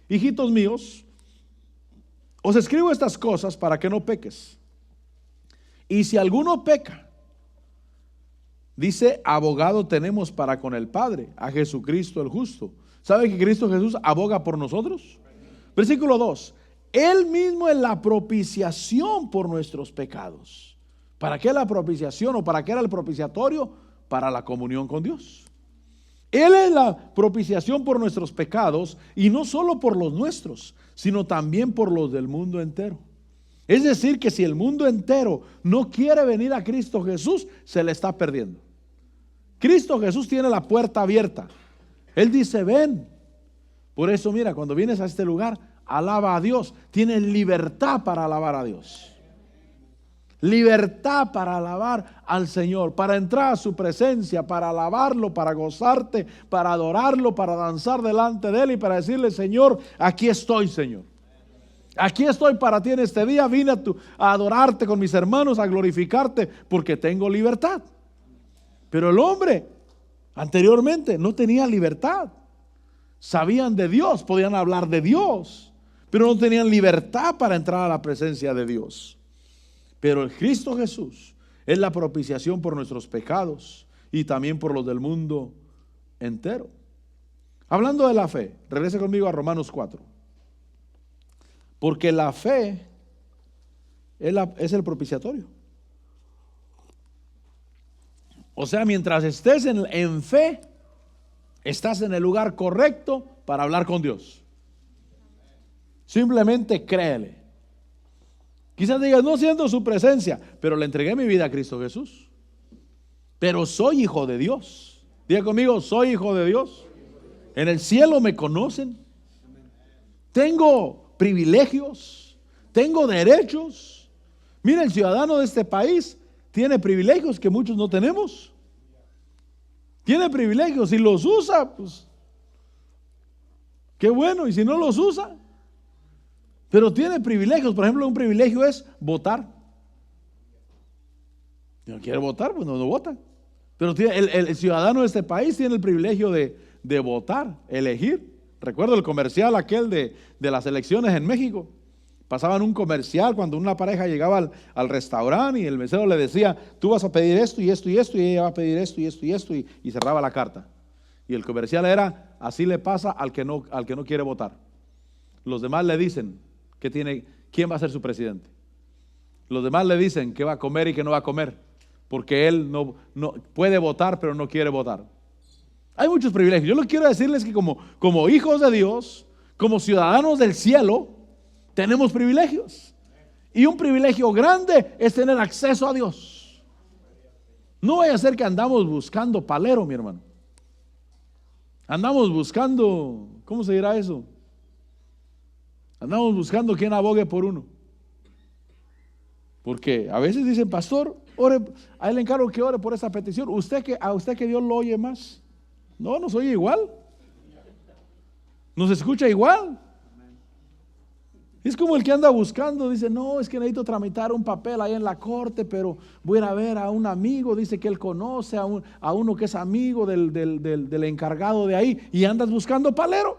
hijitos míos, os escribo estas cosas para que no peques. Y si alguno peca, dice, abogado tenemos para con el Padre, a Jesucristo el justo. ¿Sabe que Cristo Jesús aboga por nosotros? Versículo 2. Él mismo es la propiciación por nuestros pecados. ¿Para qué la propiciación o para qué era el propiciatorio? Para la comunión con Dios. Él es la propiciación por nuestros pecados y no solo por los nuestros, sino también por los del mundo entero. Es decir, que si el mundo entero no quiere venir a Cristo Jesús, se le está perdiendo. Cristo Jesús tiene la puerta abierta. Él dice, ven. Por eso mira, cuando vienes a este lugar, alaba a Dios. Tienes libertad para alabar a Dios. Libertad para alabar al Señor, para entrar a su presencia, para alabarlo, para gozarte, para adorarlo, para danzar delante de Él y para decirle, Señor, aquí estoy, Señor. Aquí estoy para ti en este día. Vine a adorarte con mis hermanos, a glorificarte, porque tengo libertad. Pero el hombre anteriormente no tenía libertad. Sabían de Dios, podían hablar de Dios, pero no tenían libertad para entrar a la presencia de Dios. Pero el Cristo Jesús es la propiciación por nuestros pecados y también por los del mundo entero. Hablando de la fe, regrese conmigo a Romanos 4. Porque la fe es el propiciatorio. O sea, mientras estés en fe, estás en el lugar correcto para hablar con Dios. Simplemente créele. Quizás digas, no siento su presencia, pero le entregué mi vida a Cristo Jesús. Pero soy hijo de Dios. Diga conmigo, soy hijo de Dios. En el cielo me conocen. Tengo privilegios, tengo derechos. Mira, el ciudadano de este país tiene privilegios que muchos no tenemos. Tiene privilegios y los usa, pues qué bueno. Y si no los usa, pero tiene privilegios. Por ejemplo, un privilegio es votar. Si no quiere votar, pues no vota. Pero el ciudadano de este país tiene el privilegio de votar, elegir. Recuerdo el comercial aquel de las elecciones en México. Pasaban un comercial cuando una pareja llegaba al restaurante y el mesero le decía, tú vas a pedir esto y esto y esto, y ella va a pedir esto y esto y esto, y cerraba la carta. Y el comercial era, así le pasa al que no quiere votar. Los demás le dicen quién va a ser su presidente. Los demás le dicen qué va a comer y qué no va a comer, porque él no puede votar, pero no quiere votar. Hay muchos privilegios. Yo lo que quiero decirles que como hijos de Dios, como ciudadanos del cielo, tenemos privilegios. Y un privilegio grande es tener acceso a Dios. No vaya a ser que andamos buscando palero, mi hermano. Andamos buscando, ¿cómo se dirá eso? Andamos buscando quien abogue por uno. Porque a veces dicen, pastor, ore, a él le encargo que ore por esa petición. A usted que Dios lo oye más. No, nos oye igual. Nos escucha igual. Es como el que anda buscando, dice, no, es que necesito tramitar un papel ahí en la corte, pero voy a ir a ver a un amigo, dice que él conoce a uno que es amigo del encargado de ahí, y andas buscando palero.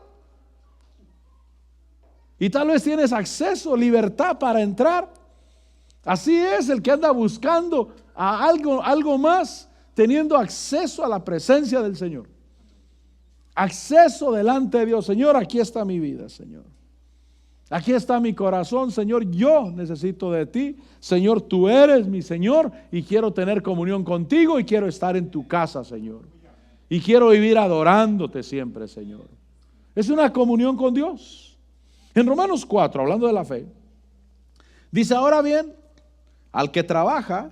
Y tal vez tienes acceso, libertad para entrar. Así es el que anda buscando a algo más. teniendo acceso a la presencia del Señor. Acceso delante de Dios. Señor, aquí está mi vida, Señor. Aquí está mi corazón, Señor, yo necesito de ti. Señor, tú eres mi Señor y quiero tener comunión contigo y quiero estar en tu casa, Señor. Y quiero vivir adorándote siempre, Señor. Es una comunión con Dios. En Romanos 4, hablando de la fe, dice: ahora bien, al que trabaja,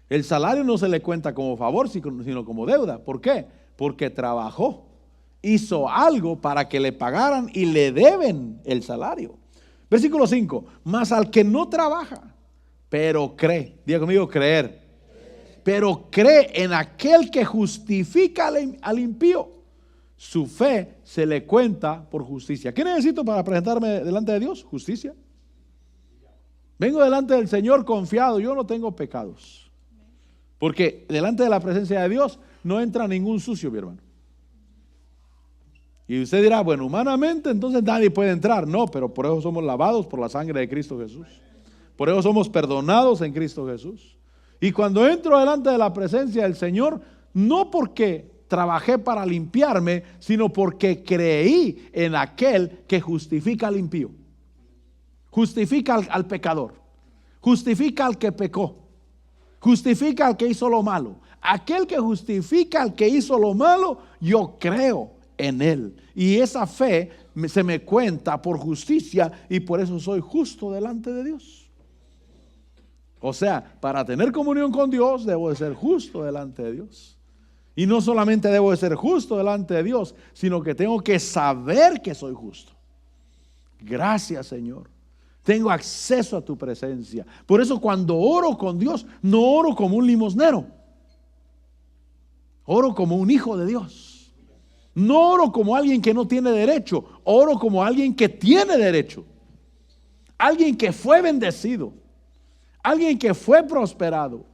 el salario no se le cuenta como favor, sino como deuda. ¿Por qué? Porque trabajó. Hizo algo para que le pagaran y le deben el salario. Versículo 5: mas al que no trabaja, pero cree, diga conmigo, creer, pero cree en aquel que justifica al impío, su fe se le cuenta por justicia. ¿Qué necesito para presentarme delante de Dios? Justicia. Vengo delante del Señor confiado, yo no tengo pecados, porque delante de la presencia de Dios no entra ningún sucio, mi hermano. Y usted dirá: bueno, humanamente entonces nadie puede entrar. No, pero por eso somos lavados por la sangre de Cristo Jesús. Por eso somos perdonados en Cristo Jesús. Y cuando entro delante de la presencia del Señor, no porque trabajé para limpiarme, sino porque creí en aquel que justifica al impío, justifica al pecador, justifica al que pecó, justifica al que hizo lo malo. Aquel que justifica al que hizo lo malo, yo creo en él, y esa fe se me cuenta por justicia, y por eso soy justo delante de Dios. O sea, para tener comunión con Dios debo de ser justo delante de Dios. Y no solamente debo de ser justo delante de Dios, sino que tengo que saber que soy justo. Gracias, Señor. Tengo acceso a tu presencia. Por eso cuando oro con Dios, no oro como un limosnero, oro como un hijo de Dios. No oro como alguien que no tiene derecho, oro como alguien que tiene derecho. Alguien que fue bendecido, alguien que fue prosperado,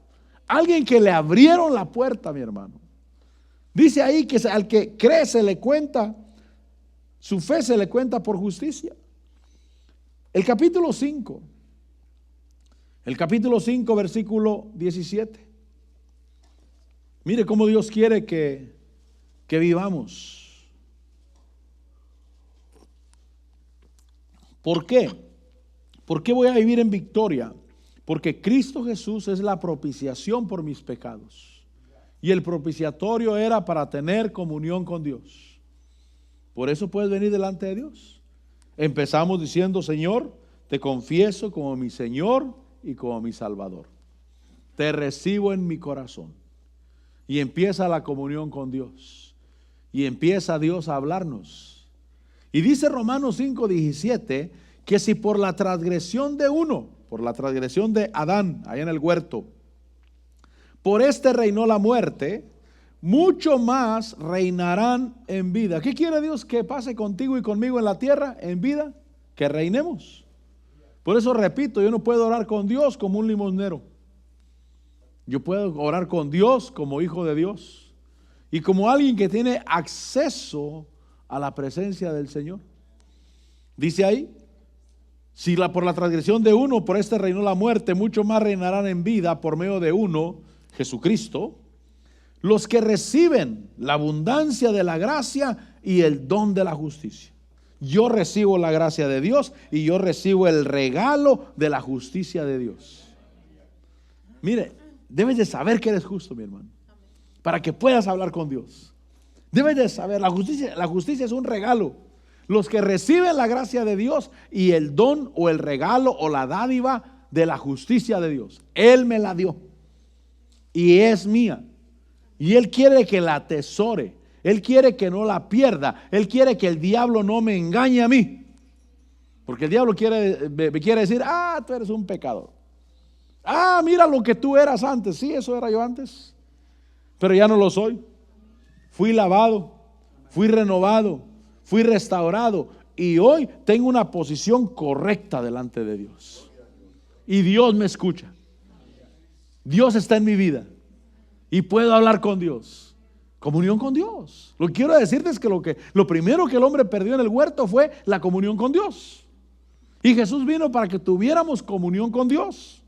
alguien que le abrieron la puerta, mi hermano. Dice ahí que al que cree se le cuenta, su fe se le cuenta por justicia. El capítulo 5, versículo 17. Mire cómo Dios quiere que vivamos. ¿Por qué? ¿Por qué voy a vivir en victoria? Porque Cristo Jesús es la propiciación por mis pecados. Y el propiciatorio era para tener comunión con Dios. Por eso puedes venir delante de Dios. Empezamos diciendo: Señor, te confieso como mi Señor y como mi Salvador. Te recibo en mi corazón. Y empieza la comunión con Dios. Y empieza Dios a hablarnos. Y dice Romanos 5:17 que si por la transgresión de uno, por la transgresión de Adán, allá en el huerto, por este reinó la muerte, mucho más reinarán en vida. ¿Qué quiere Dios que pase contigo y conmigo en la tierra, en vida? Que reinemos. Por eso repito, yo no puedo orar con Dios como un limosnero. Yo puedo orar con Dios como hijo de Dios. Y como alguien que tiene acceso a la presencia del Señor. Dice ahí: si por la transgresión de uno, por este reinó la muerte, mucho más reinarán en vida por medio de uno, Jesucristo, los que reciben la abundancia de la gracia y el don de la justicia. Yo recibo la gracia de Dios y yo recibo el regalo de la justicia de Dios. Mire, debes de saber que eres justo, mi hermano, para que puedas hablar con Dios. Debes de saber, la justicia es un regalo. Los que reciben la gracia de Dios y el don o el regalo o la dádiva de la justicia de Dios, Él me la dio y es mía. Y Él quiere que la atesore, Él quiere que no la pierda, Él quiere que el diablo no me engañe a mí. Porque el diablo me quiere decir: tú eres un pecador. Mira lo que tú eras antes. Sí, eso era yo antes, pero ya no lo soy. Fui lavado, fui renovado, fui restaurado y hoy tengo una posición correcta delante de Dios. Y Dios me escucha. Dios está en mi vida y puedo hablar con Dios. Comunión con Dios. Lo que quiero decirte es que lo primero que el hombre perdió en el huerto fue la comunión con Dios. Y Jesús vino para que tuviéramos comunión con Dios.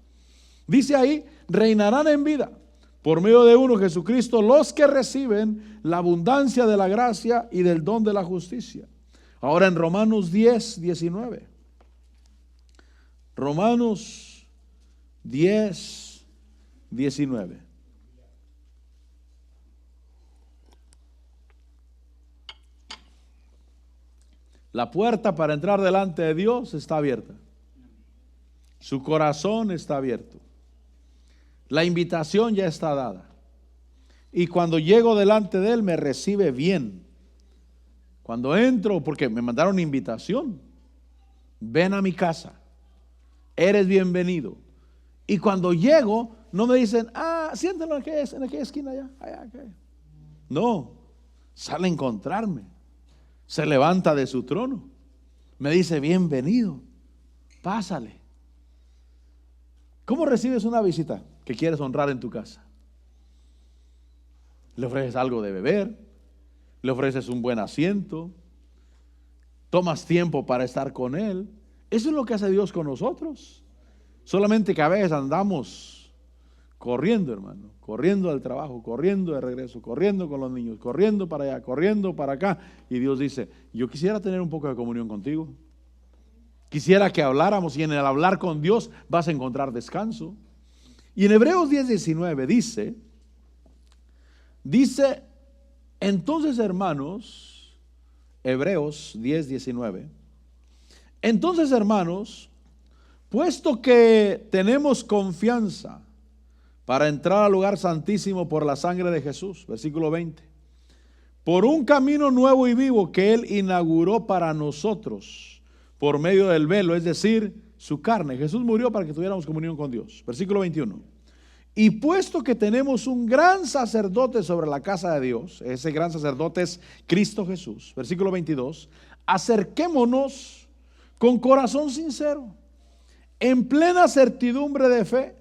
Dice ahí: reinarán en vida por medio de uno, Jesucristo, los que reciben la abundancia de la gracia y del don de la justicia. Ahora en Romanos 10, 19. Romanos 10, 19. La puerta para entrar delante de Dios está abierta. Su corazón está abierto. La invitación ya está dada. Y cuando llego delante de Él me recibe bien. Cuando entro, porque me mandaron invitación. Ven a mi casa. Eres bienvenido. Y cuando llego, no me dicen, siéntalo en aquella esquina allá. No, sale a encontrarme. Se levanta de su trono. Me dice, bienvenido. Pásale. ¿Cómo recibes una visita que quieres honrar en tu casa? Le ofreces algo de beber, le ofreces un buen asiento, tomas tiempo para estar con Él. Eso es lo que hace Dios con nosotros. Solamente que a veces andamos corriendo, hermano, corriendo al trabajo, corriendo de regreso, corriendo con los niños, corriendo para allá, corriendo para acá. Y Dios dice, yo quisiera tener un poco de comunión contigo. Quisiera que habláramos, y en el hablar con Dios vas a encontrar descanso. Y en Hebreos 10, 19 dice, entonces hermanos, Hebreos 10, 19, entonces hermanos, puesto que tenemos confianza para entrar al lugar santísimo por la sangre de Jesús, versículo 20, por un camino nuevo y vivo que Él inauguró para nosotros, por medio del velo, es decir, su carne. Jesús murió para que tuviéramos comunión con Dios. Versículo 21. Y puesto que tenemos un gran sacerdote sobre la casa de Dios, ese gran sacerdote es Cristo Jesús. Versículo 22. Acerquémonos con corazón sincero, en plena certidumbre de fe,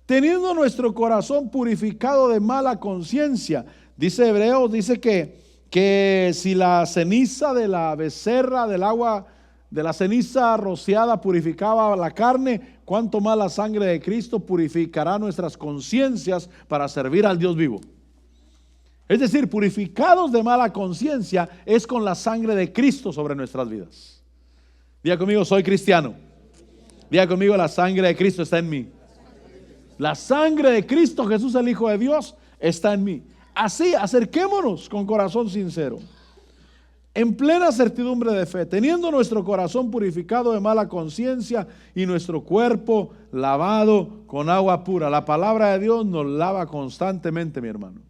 teniendo nuestro corazón purificado de mala conciencia. Dice Hebreos, dice que si la ceniza de la becerra, del agua, de la ceniza rociada purificaba la carne, cuánto más la sangre de Cristo purificará nuestras conciencias para servir al Dios vivo. Es decir, purificados de mala conciencia es con la sangre de Cristo sobre nuestras vidas. Diga conmigo, soy cristiano. Diga conmigo, la sangre de Cristo está en mí. La sangre de Cristo Jesús, el Hijo de Dios, está en mí. Así, acerquémonos con corazón sincero, en plena certidumbre de fe, teniendo nuestro corazón purificado de mala conciencia y nuestro cuerpo lavado con agua pura. La palabra de Dios nos lava constantemente, mi hermano.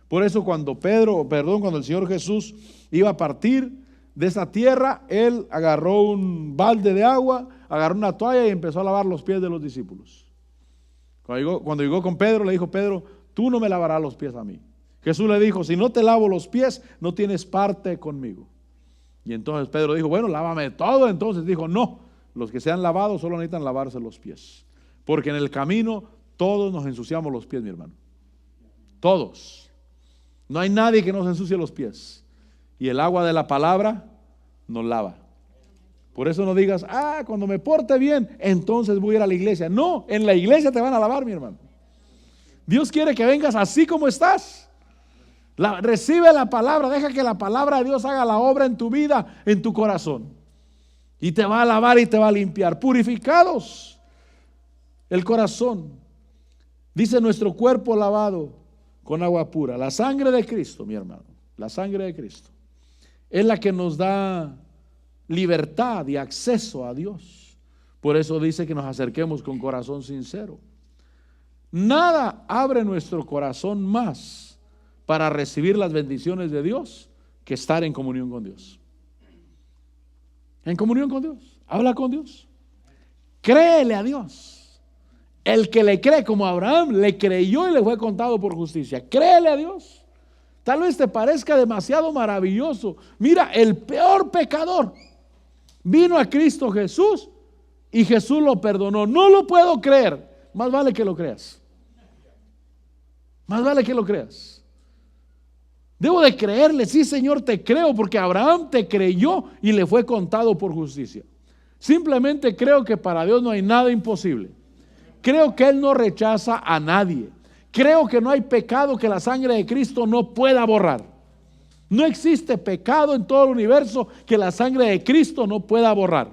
Por eso cuando el Señor Jesús iba a partir de esa tierra, Él agarró un balde de agua, agarró una toalla y empezó a lavar los pies de los discípulos. Cuando llegó con Pedro, le dijo, Pedro, tú no me lavarás los pies a mí. Jesús le dijo, si no te lavo los pies, no tienes parte conmigo. Y entonces Pedro dijo, bueno, lávame todo. Entonces dijo, no, los que se han lavado solo necesitan lavarse los pies. Porque en el camino todos nos ensuciamos los pies, mi hermano. Todos. No hay nadie que nos ensucie los pies. Y el agua de la palabra nos lava. Por eso no digas, cuando me porte bien, entonces voy a ir a la iglesia. No, en la iglesia te van a lavar, mi hermano. Dios quiere que vengas así como estás. Recibe la palabra, deja que la palabra de Dios haga la obra en tu vida, en tu corazón. Y te va a lavar y te va a limpiar. Purificados el corazón. Dice nuestro cuerpo lavado con agua pura. La sangre de Cristo, mi hermano, la sangre de Cristo es la que nos da libertad y acceso a Dios. Por eso dice que nos acerquemos con corazón sincero. Nada abre nuestro corazón más para recibir las bendiciones de Dios que estar en comunión con Dios. En comunión con Dios. Habla con Dios. Créele a Dios. El que le cree, como Abraham, le creyó y le fue contado por justicia. Créele a Dios. Tal vez te parezca demasiado maravilloso. Mira, el peor pecador vino a Cristo Jesús y Jesús lo perdonó. No lo puedo creer. Más vale que lo creas. Más vale que lo creas. Debo de creerle, sí, Señor, te creo, porque Abraham te creyó y le fue contado por justicia. Simplemente creo que para Dios no hay nada imposible. Creo que Él no rechaza a nadie. Creo que no hay pecado que la sangre de Cristo no pueda borrar. No existe pecado en todo el universo que la sangre de Cristo no pueda borrar.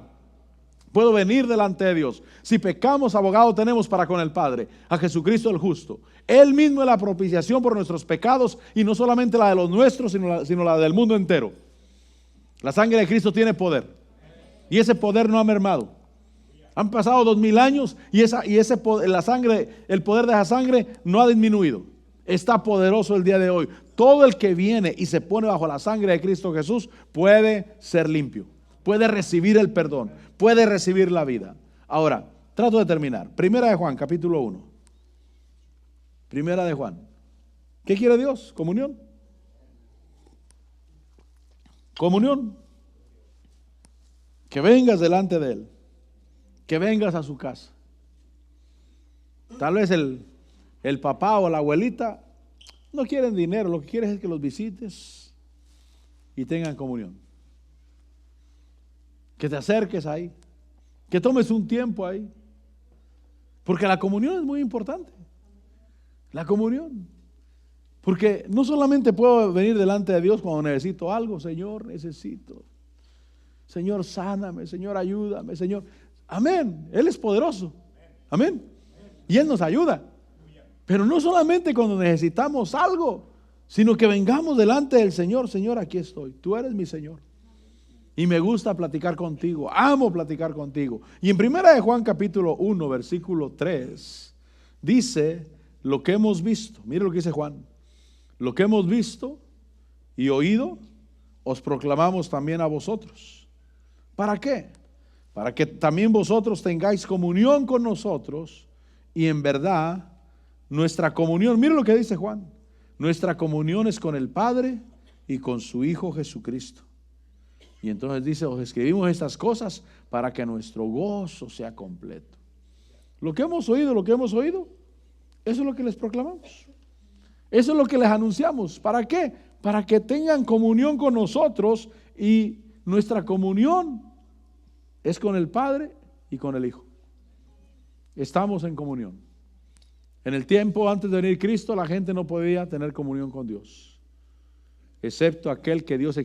Puedo venir delante de Dios. Si pecamos, abogado tenemos para con el Padre, a Jesucristo el justo. Él mismo es la propiciación por nuestros pecados, y no solamente la de los nuestros, sino la del mundo entero. La sangre de Cristo tiene poder, y ese poder no ha mermado. Han pasado 2000 años y ese poder, el poder de esa sangre no ha disminuido. Está poderoso el día de hoy. Todo el que viene y se pone bajo la sangre de Cristo Jesús puede ser limpio, puede recibir el perdón, puede recibir la vida. Ahora, trato de terminar. Primera de Juan, capítulo 1. Primera de Juan. ¿Qué quiere Dios? Comunión. Comunión. Que vengas delante de Él. Que vengas a su casa. Tal vez el papá o la abuelita no quieren dinero, lo que quieres es que los visites y tengan comunión. Que te acerques ahí, que tomes un tiempo ahí, porque la comunión es muy importante. La comunión, porque no solamente puedo venir delante de Dios cuando necesito algo. Señor, necesito. Señor, sáname. Señor, ayúdame. Señor, amén. Él es poderoso. Amén. Y Él nos ayuda. Pero no solamente cuando necesitamos algo, sino que vengamos delante del Señor. Señor, aquí estoy. Tú eres mi Señor. Y me gusta platicar contigo. Amo platicar contigo. Y en primera de Juan capítulo 1, versículo 3, dice lo que hemos visto. Mire lo que dice Juan. Lo que hemos visto y oído, os proclamamos también a vosotros. ¿Para qué? Para que también vosotros tengáis comunión con nosotros, y en verdad nuestra comunión, mire lo que dice Juan, nuestra comunión es con el Padre y con su Hijo Jesucristo. Y entonces dice, os escribimos estas cosas para que nuestro gozo sea completo. Lo que hemos oído, eso es lo que les proclamamos. Eso es lo que les anunciamos. ¿Para qué? Para que tengan comunión con nosotros, y nuestra comunión es con el Padre y con el Hijo. Estamos en comunión. En el tiempo antes de venir Cristo, la gente no podía tener comunión con Dios, excepto aquel que Dios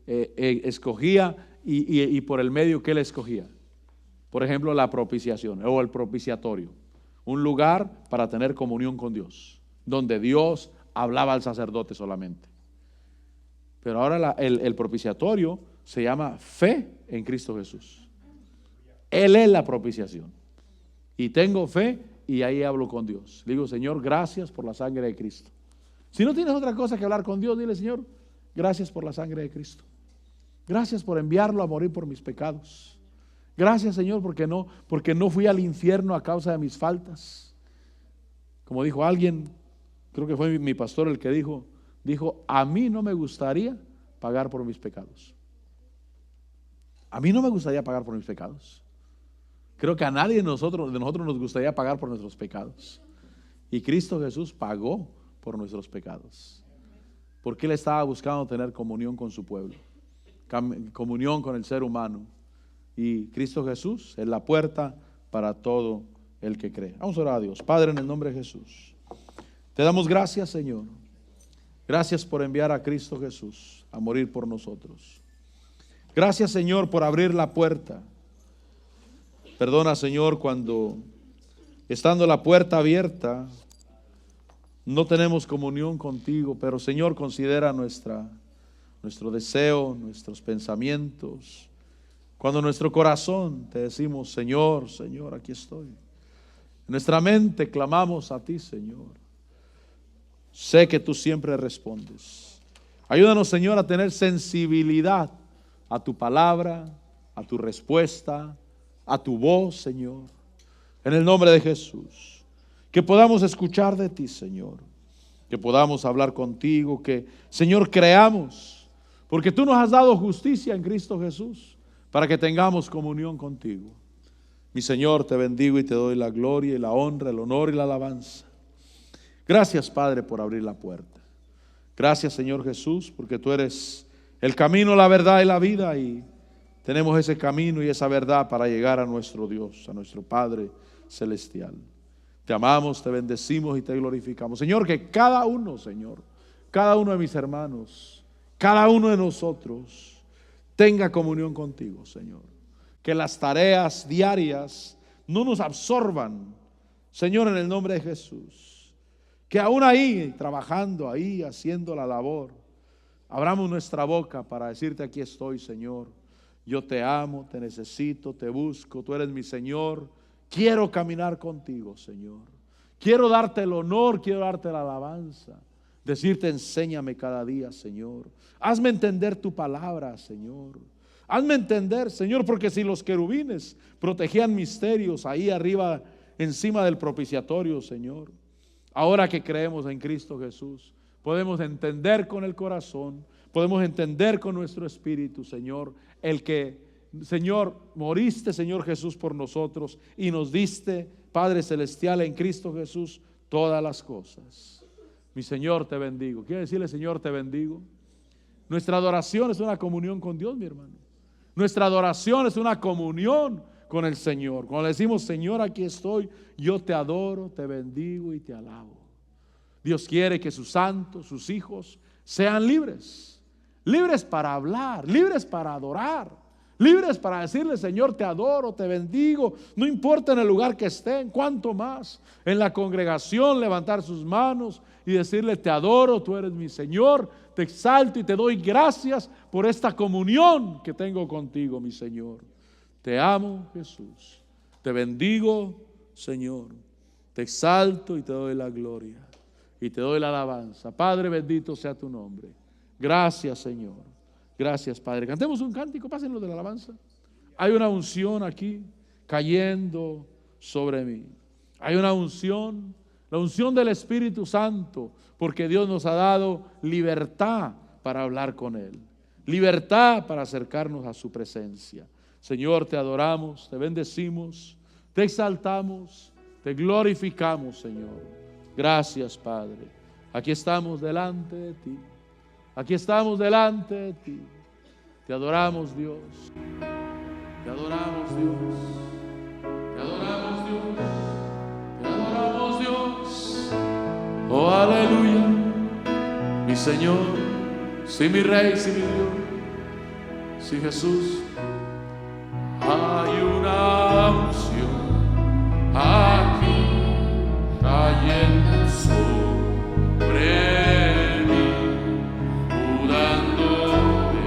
escogía y por el medio que Él escogía. Por ejemplo, la propiciación o el propiciatorio, un lugar para tener comunión con Dios, donde Dios hablaba al sacerdote solamente. Pero ahora el propiciatorio se llama fe en Cristo Jesús. Él es la propiciación. Y tengo fe y ahí hablo con Dios. Le digo, Señor, gracias por la sangre de Cristo. Si no tienes otra cosa que hablar con Dios, dile, Señor, gracias por la sangre de Cristo. Gracias por enviarlo a morir por mis pecados. Gracias, Señor, porque no fui al infierno a causa de mis faltas. Como dijo alguien, creo que fue mi pastor el que dijo, a mí no me gustaría pagar por mis pecados. A mí no me gustaría pagar por mis pecados. Creo que a nadie de nosotros nos gustaría pagar por nuestros pecados. Y Cristo Jesús pagó por nuestros pecados. Porque Él estaba buscando tener comunión con su pueblo, comunión con el ser humano. Y Cristo Jesús es la puerta para todo el que cree. Vamos a orar a Dios. Padre, en el nombre de Jesús, te damos gracias, Señor. Gracias por enviar a Cristo Jesús a morir por nosotros. Gracias, Señor, por abrir la puerta. Perdona, Señor, cuando estando la puerta abierta no tenemos comunión contigo, pero Señor, considera nuestro deseo, nuestros pensamientos. Cuando en nuestro corazón te decimos, Señor, Señor, aquí estoy. En nuestra mente clamamos a ti, Señor. Sé que tú siempre respondes. Ayúdanos, Señor, a tener sensibilidad a tu palabra, a tu respuesta, a tu voz, Señor. En el nombre de Jesús. Que podamos escuchar de ti, Señor. Que podamos hablar contigo. Que, Señor, creamos. Porque tú nos has dado justicia en Cristo Jesús, para que tengamos comunión contigo. Mi Señor, te bendigo y te doy la gloria y la honra, el honor y la alabanza. Gracias, Padre, por abrir la puerta. Gracias, Señor Jesús, porque tú eres el camino, la verdad y la vida, y tenemos ese camino y esa verdad para llegar a nuestro Dios, a nuestro Padre celestial. Te amamos, te bendecimos y te glorificamos. Señor, que cada uno, Señor, cada uno de mis hermanos, cada uno de nosotros tenga comunión contigo, Señor. Que las tareas diarias no nos absorban, Señor, en el nombre de Jesús. Que aún ahí, trabajando, ahí, haciendo la labor, abramos nuestra boca para decirte: aquí estoy, Señor. Yo te amo, te necesito, te busco, tú eres mi Señor. Quiero caminar contigo, Señor. Quiero darte el honor, quiero darte la alabanza. Decirte: enséñame cada día, Señor. Hazme entender tu palabra, Señor. Hazme entender, Señor, porque si los querubines protegían misterios ahí arriba, encima del propiciatorio, Señor, ahora que creemos en Cristo Jesús, podemos entender con el corazón, podemos entender con nuestro espíritu, Señor, el que, Señor, moriste, Señor Jesús, por nosotros y nos diste, Padre Celestial, en Cristo Jesús, todas las cosas. Mi Señor, te bendigo. ¿Quiere decirle: Señor, te bendigo? Nuestra adoración es una comunión con Dios, mi hermano. Nuestra adoración es una comunión con el Señor. Cuando le decimos: Señor, aquí estoy, yo te adoro, te bendigo y te alabo. Dios quiere que sus santos, sus hijos, sean libres. Libres para hablar, libres para adorar, libres para decirle: Señor, te adoro, te bendigo. No importa en el lugar que estén, cuanto más en la congregación, levantar sus manos y decirle: te adoro, tú eres mi Señor, te exalto y te doy gracias por esta comunión que tengo contigo, mi Señor. Te amo, Jesús. Te bendigo, Señor. Te exalto y te doy la gloria y te doy la alabanza. Padre, bendito sea tu nombre. Gracias, Señor. Gracias, Padre. Cantemos un cántico, pásenlo de la alabanza. Hay una unción aquí cayendo sobre mí. Hay una unción, la unción del Espíritu Santo, porque Dios nos ha dado libertad para hablar con Él, libertad para acercarnos a su presencia. Señor, te adoramos, te bendecimos, te exaltamos, te glorificamos, Señor. Gracias, Padre. Aquí estamos delante de ti. Aquí estamos delante de ti. Te adoramos, Dios. Te adoramos, Dios. Te adoramos, Dios. Te adoramos, Dios. Oh, aleluya. Mi Señor, sí, mi Rey, sí, mi Dios, sí, Jesús. Hay una unción aquí cayendo sobre mí, mudándome.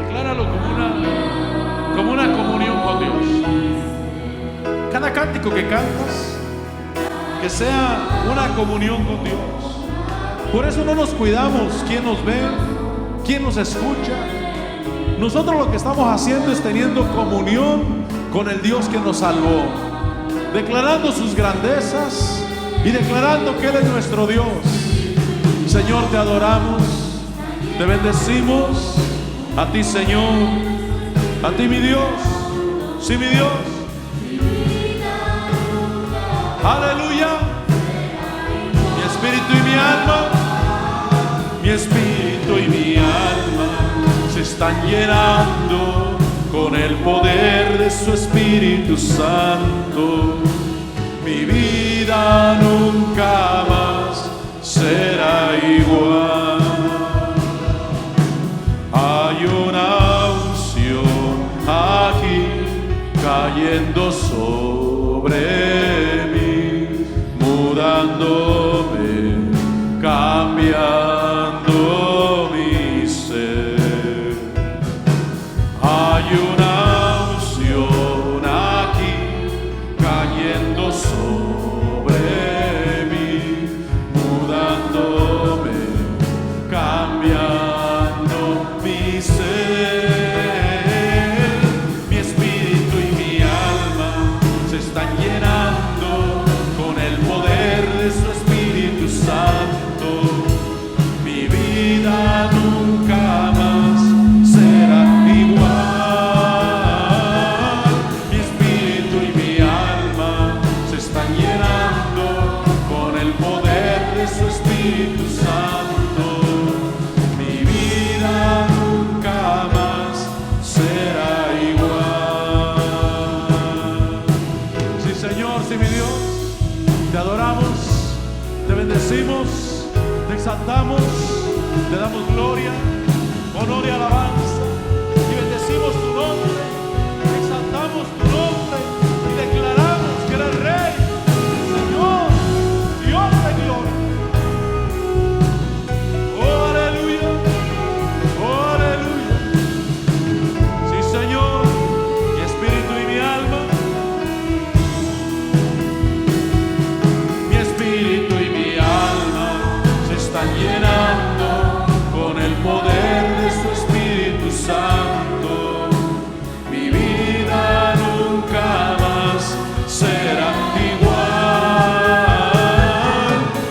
Decláralo como una comunión con Dios. Cada cántico que cantas, que sea una comunión con Dios. Por eso no nos cuidamos quién nos ve, quién nos escucha. Nosotros lo que estamos haciendo es teniendo comunión con el Dios que nos salvó, declarando sus grandezas y declarando que Él es nuestro Dios. Señor, te adoramos, te bendecimos, a ti, Señor, a ti, mi Dios, sí, mi Dios. Aleluya. Mi espíritu y mi alma, mi espíritu y mi alma se están llenando con el poder de su Espíritu Santo. Mi vida nunca más será igual. Hay una unción aquí cayendo sobre mí, mudándome, cambiando mi ser. Hay una unción aquí cayendo sobre mí, mudándome, cambiando mi ser. Mi espíritu y mi alma se están llenando bendecimos, te exaltamos, te damos gloria, honor y alabanza, y bendecimos tu nombre, exaltamos tu nombre y declaramos que eres Rey, Señor, Dios de gloria. Oh, aleluya, oh, aleluya. Sí, Señor, mi espíritu y mi alma, mi espíritu y mi alma se están llenando con el poder de su Espíritu Santo. Mi vida nunca más será igual.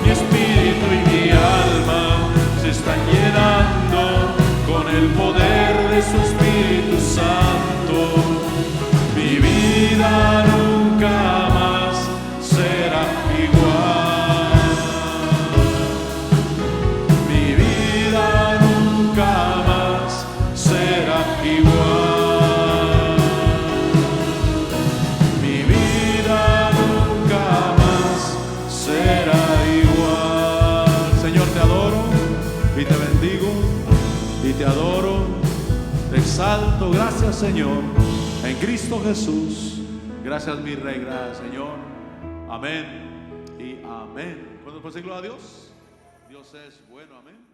Mi espíritu y mi alma se están llenando con el poder de su Espíritu Santo. Mi vida nunca más será igual. Mi vida nunca más será igual. Mi vida nunca más será igual. Señor, te adoro y te bendigo y te adoro, te exalto. Gracias, Señor, en Cristo Jesús. Gracias, mi Rey. Gracias, Señor. Amén y amén. ¿Podemos decir gloria a Dios? Dios es bueno. Amén.